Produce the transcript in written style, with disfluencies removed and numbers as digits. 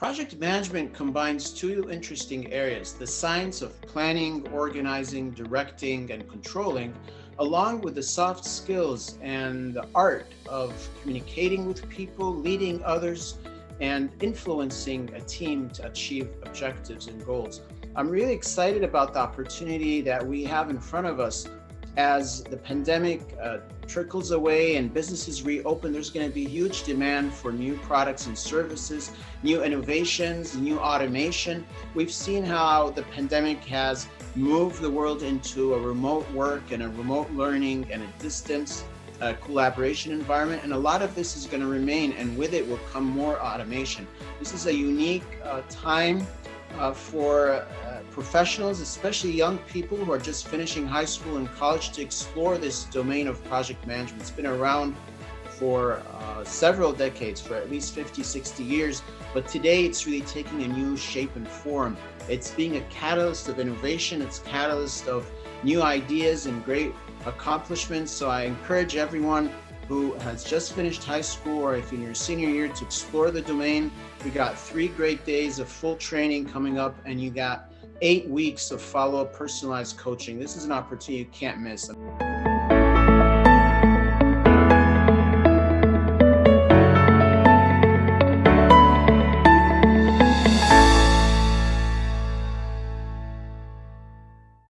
Project management combines two interesting areas: the science of planning, organizing, directing, and controlling, along with the soft skills and the art of communicating with people, leading others, and influencing a team to achieve objectives and goals. I'm really excited about the opportunity that we have in front of us as the pandemic trickles away and businesses reopen. There's going to be huge demand for new products and services, new innovations, new automation. We've seen how the pandemic has moved the world into a remote work and a remote learning and a distance collaboration environment. And a lot of this is going to remain, and with it will come more automation. This is a unique time for professionals, especially young people who are just finishing high school and college, to explore this domain of project management. It's been around for several decades, for at least 50, 60 years, but today it's really taking a new shape and form. It's being a catalyst of innovation, it's a catalyst of new ideas and great accomplishments. So I encourage everyone who has just finished high school, or if you're in your senior year, to explore the domain. We got 3 great days of full training coming up, and you got 8 weeks of follow-up personalized coaching. This is an opportunity you can't miss.